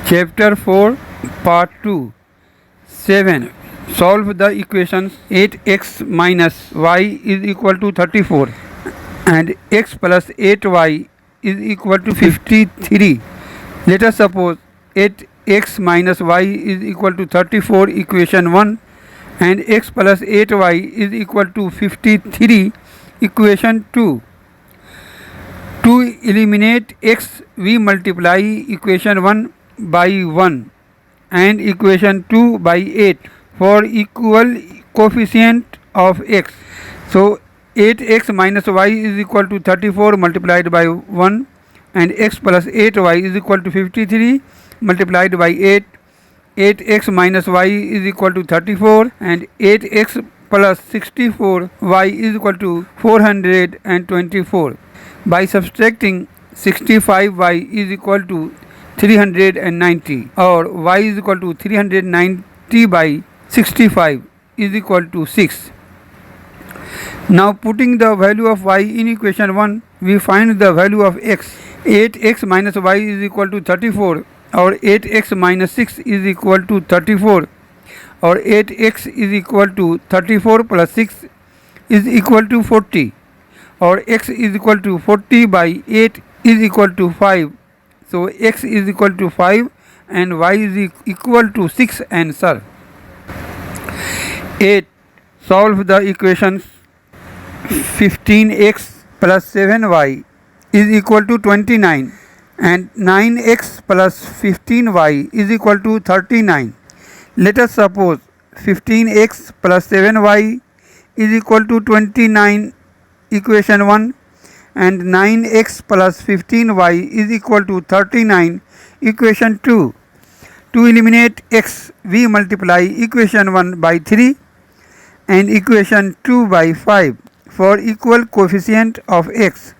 Chapter 4, Part 2. 7. Solve the equations 8x minus y is equal to 34 and x plus 8y is equal to 53. Let us suppose 8x minus y is equal to 34 equation 1 and x plus 8y is equal to 53 equation 2. To eliminate x, we multiply equation 1 by 1 and equation 2 by 8 for equal coefficient of x. So 8x minus y is equal to 34 multiplied by 1 and x plus 8y is equal to 53 multiplied by 8. 8x minus y is equal to 34 and 8x plus 64y is equal to 424. By subtracting 65y is equal to 390 or y is equal to 390 by 65 is equal to 6. Now putting the value of y in equation 1, we find the value of x. 8x minus y is equal to 34 or 8x minus 6 is equal to 34 or 8x is equal to 34 plus 6 is equal to 40 or x is equal to 40 by 8 is equal to 5. So x is equal to 5 and y is equal to 6 answer. 8. Solve the equations 15x plus 7y is equal to 29 and 9x plus 15y is equal to 39. Let us suppose 15x plus 7y is equal to 29 equation 1 and 9x plus 15y is equal to 39 equation 2. To eliminate x, we multiply equation 1 by 3 and equation 2 by 5 for equal coefficient of x.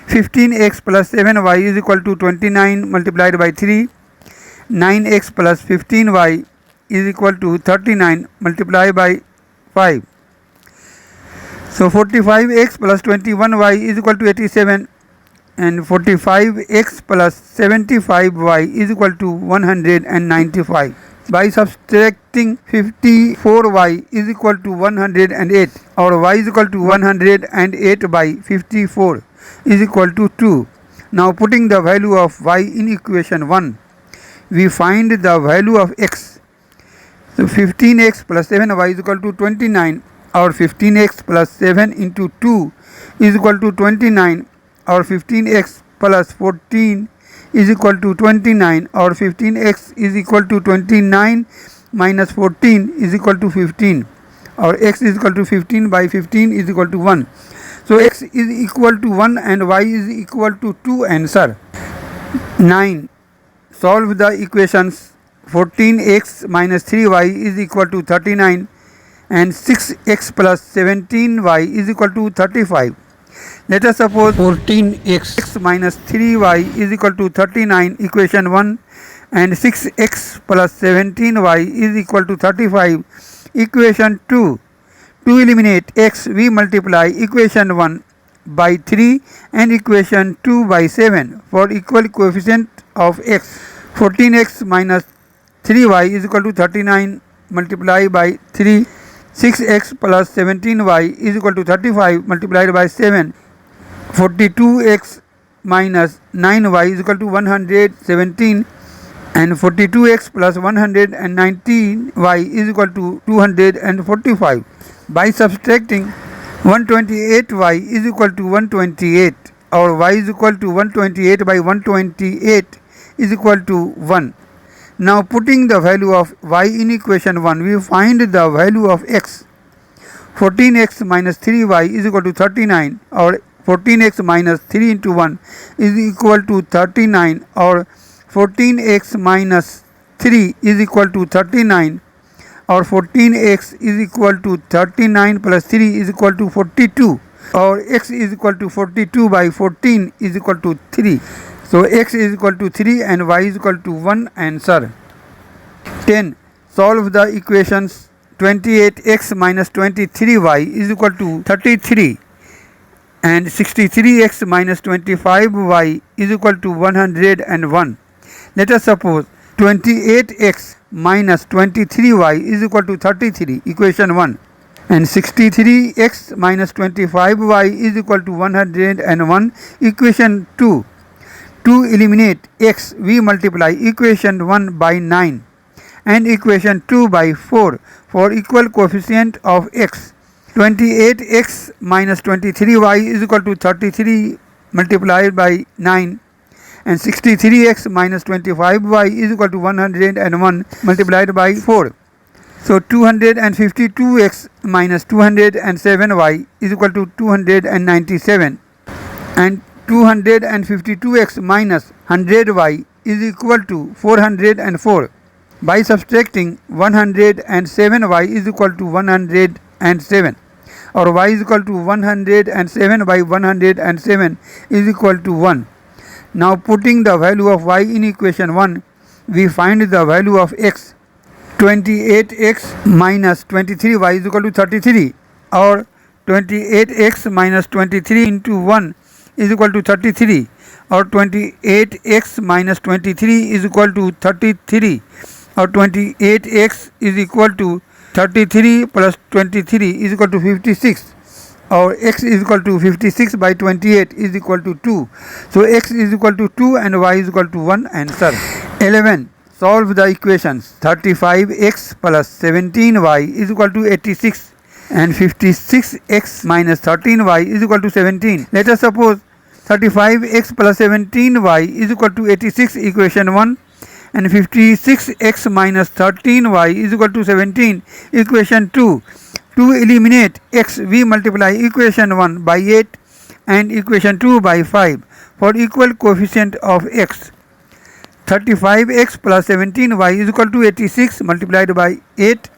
15x plus 7y is equal to 29 multiplied by 3. 9x plus 15y is equal to 39 multiplied by 5. So 45x plus 21y is equal to 87 and 45x plus 75y is equal to 195. By subtracting 54y is equal to 108 or y is equal to 108 by 54 is equal to 2. Now putting the value of y in equation 1, we find the value of x. So 15x plus 7y is equal to 29 or 15x plus 7 into 2 is equal to 29 or 15x plus 14 is equal to 29 or 15x is equal to 29 minus 14 is equal to 15 or x is equal to 15 by 15 is equal to 1. So x is equal to 1 and y is equal to 2 answer. 9. Solve the equations 14x minus 3y is equal to 39 and 6x plus 17y is equal to 35. Let us suppose 14x minus 3y is equal to 39 equation 1 and 6x plus 17y is equal to 35 equation 2. To eliminate x, we multiply equation 1 by 3 and equation 2 by 7 for equal coefficient of x. 14x minus 3y is equal to 39 multiplied by 3. 6x plus 17y is equal to 35 multiplied by 7. 42x minus 9y is equal to 117 and 42x plus 119y is equal to 245. By subtracting 128y is equal to 128 or y is equal to 128 by 128 is equal to 1. Now putting the value of y in equation 1, we find the value of x. 14x minus 3y is equal to 39 or 14x minus 3 into 1 is equal to 39 or 14x minus 3 is equal to 39 or 14x is equal to 39 plus 3 is equal to 42 or x is equal to 42 by 14 is equal to 3. So x is equal to 3 and y is equal to 1 answer. 10. Solve the equations 28x minus 23y is equal to 33 and 63x minus 25y is equal to 101. Let us suppose 28x minus 23y is equal to 33, equation 1, and 63x minus 25y is equal to 101, equation 2. To eliminate x, we multiply equation 1 by 9 and equation 2 by 4 for equal coefficient of x. 28x minus 23y is equal to 33 multiplied by 9, and 63x minus 25y is equal to 101 multiplied by 4. So 252x minus 207y is equal to 297, and 252x minus 100y is equal to 404. By subtracting 107y is equal to 107, or y is equal to 107 by 107 is equal to 1. Now putting the value of y in equation 1, we find the value of x. 28x minus 23y is equal to 33, or 28x minus 23 into 1 is equal to 33, or 28x minus 23 is equal to 33, or 28x is equal to 33 plus 23 is equal to 56, or x is equal to 56 by 28 is equal to 2. So x is equal to 2 and y is equal to 1. Answer. 11. Solve the equations. 35x plus 17y is equal to 86, and 56x minus 13y is equal to 17. Let us suppose 35x plus 17y is equal to 86, equation 1, and 56x minus 13y is equal to 17, equation 2. To eliminate x, we multiply equation 1 by 8 and equation 2 by 5 for equal coefficient of x. 35x plus 17y is equal to 86 multiplied by 8,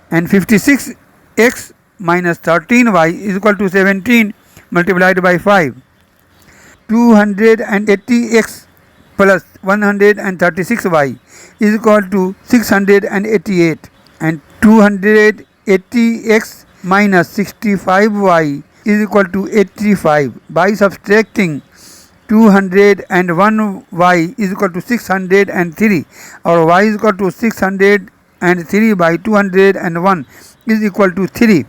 and 56x minus 13y is equal to 17 multiplied by 5. 280x plus 136y is equal to 688, and 280x minus 65y is equal to 85. By subtracting 201y is equal to 603, or y is equal to 603 by 201 is equal to 3.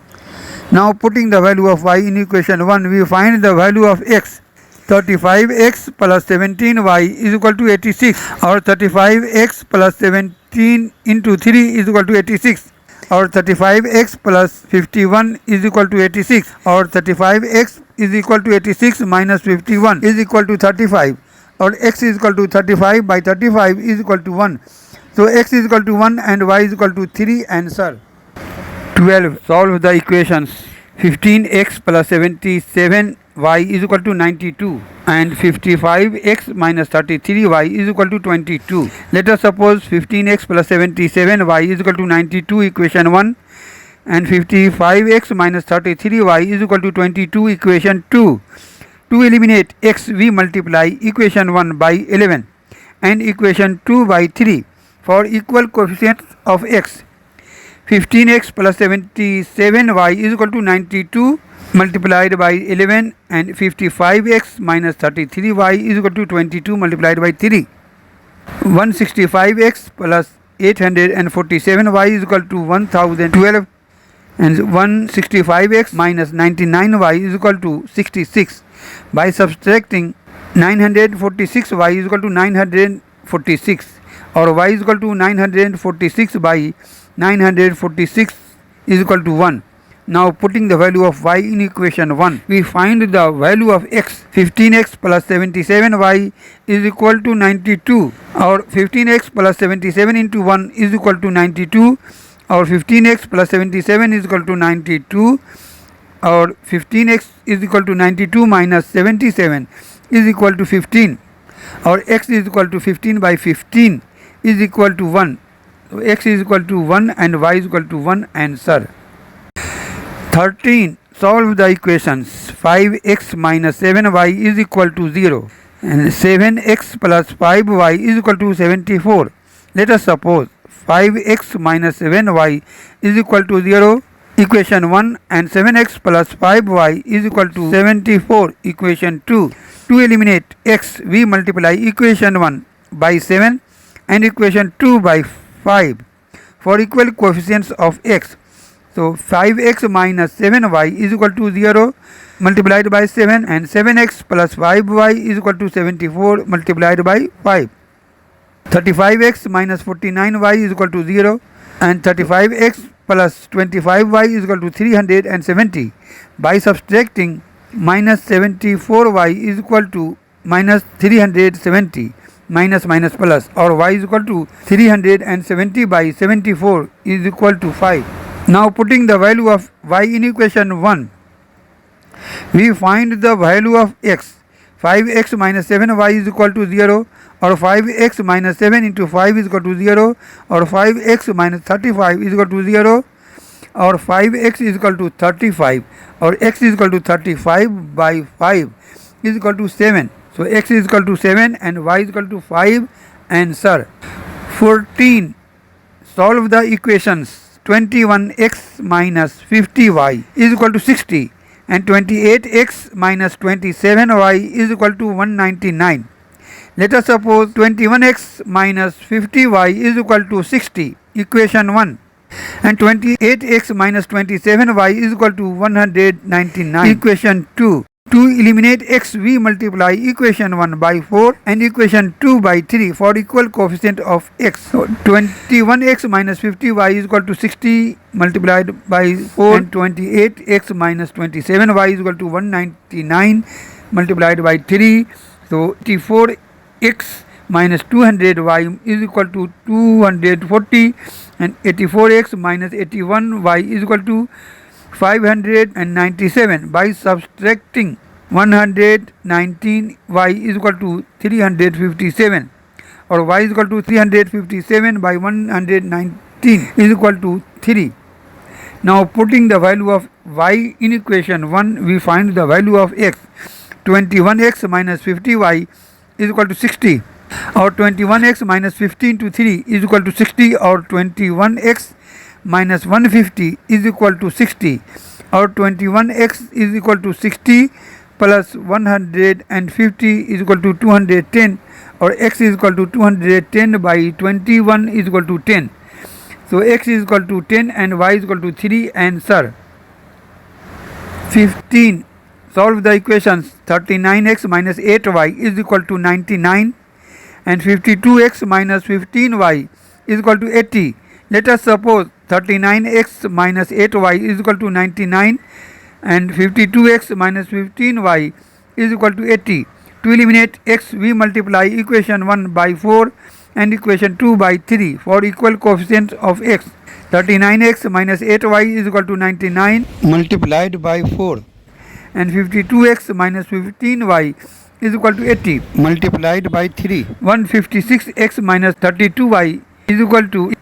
Now putting the value of y in equation 1, we find the value of x. 35x plus 17y is equal to 86, or 35x plus 17 into 3 is equal to 86, or 35x plus 51 is equal to 86, or 35x is equal to 86 minus 51 is equal to 35, or x is equal to 35 by 35 is equal to 1. So x is equal to 1 and y is equal to 3. Answer. 12. Solve the equations. 15x plus 77y is equal to 92, and 55x minus 33y is equal to 22. Let us suppose 15x plus 77y is equal to 92, equation 1, and 55x minus 33y is equal to 22, equation 2. To eliminate x, we multiply equation 1 by 11 and equation 2 by 3 for equal coefficients of x. 15x plus 77y is equal to 92 multiplied by 11, and 55x minus 33y is equal to 22 multiplied by 3. 165x plus 847y is equal to 1012, and 165x minus 99y is equal to 66. By subtracting 946y is equal to 946, or y is equal to 946 by 946 is equal to 1. Now putting the value of y in equation 1, we find the value of x. 15x plus 77y is equal to 92, or 15x plus 77 into 1 is equal to 92, or 15x plus 77 is equal to 92, or 15x is equal to 92 minus 77 is equal to 15, or x is equal to 15 by 15 is equal to 1. So x is equal to 1 and y is equal to 1. Answer. 13. Solve the equations. 5x minus 7y is equal to 0, and 7x plus 5y is equal to 74. Let us suppose 5x minus 7y is equal to 0, equation 1, and 7x plus 5y is equal to 74, equation 2. To eliminate x, we multiply equation 1 by 7 and equation 2 by 5 for equal coefficients of x. So 5x minus 7y is equal to 0 multiplied by 7, and 7x plus 5y is equal to 74 multiplied by 5. 35x minus 49y is equal to 0, and 35x plus 25y is equal to 370. By subtracting, minus 74y is equal to minus 370 minus minus plus, or y is equal to 370 by 74 is equal to 5. Now putting the value of y in equation 1, we find the value of x. 5x minus 7y is equal to 0, or 5x minus 7 into 5 is equal to 0, or 5x minus 35 is equal to 0, or 5x is equal to 35, or x is equal to 35 by 5 is equal to 7. So x is equal to 7 and y is equal to 5. Answer 14. Solve the equations 21x minus 50y is equal to 60, and 28x minus 27y is equal to 199. Let us suppose 21x minus 50y is equal to 60, equation 1, and 28x minus 27y is equal to 199, equation 2. To eliminate x, we multiply equation 1 by 4 and equation 2 by 3 for equal coefficient of x. So 21x minus 50y is equal to 60 multiplied by 4, and 28x minus 27y is equal to 199 multiplied by 3. So 84x minus 200y is equal to 240, and 84x minus 81y is equal to 597. By subtracting, 119y is equal to 357, or y is equal to 357 by 119 is equal to 3. Now putting the value of y in equation 1, we find the value of x. 21x minus 50y is equal to 60, or 21x minus 15 to 3 is equal to 60, or 21x minus 150 is equal to 60, or 21x is equal to 60 plus 150 is equal to 210, or x is equal to 210 by 21 is equal to 10. So x is equal to 10 and y is equal to 3. Answer 15. Solve the equations 39x minus 8y is equal to 99, and 52x minus 15y is equal to 80. Let us suppose 39x minus 8y is equal to 99, and 52x minus 15y is equal to 80. To eliminate x, we multiply equation 1 by 4 and equation 2 by 3 for equal coefficients of x. 39x minus 8y is equal to 99 multiplied by 4, and 52x minus 15y is equal to 80 multiplied by 3. 156x minus 32y is equal to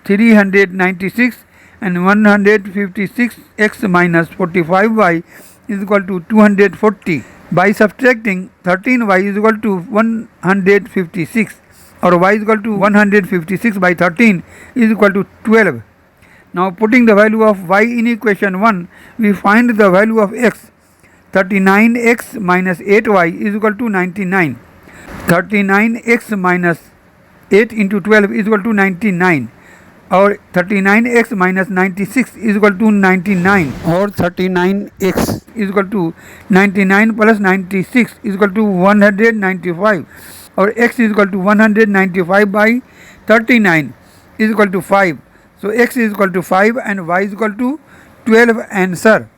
396, and 156x minus 45y is equal to 240. By subtracting, 13y is equal to 156, or y is equal to 156 by 13 is equal to 12. Now putting the value of y in equation 1, we find the value of x. 39x minus 8y is equal to 99. 39x minus 8 into 12 is equal to 99, or 39x minus 96 is equal to 99, or 39x is equal to 99 plus 96 is equal to 195, or x is equal to 195 by 39 is equal to 5. So x is equal to 5 and y is equal to 12. Answer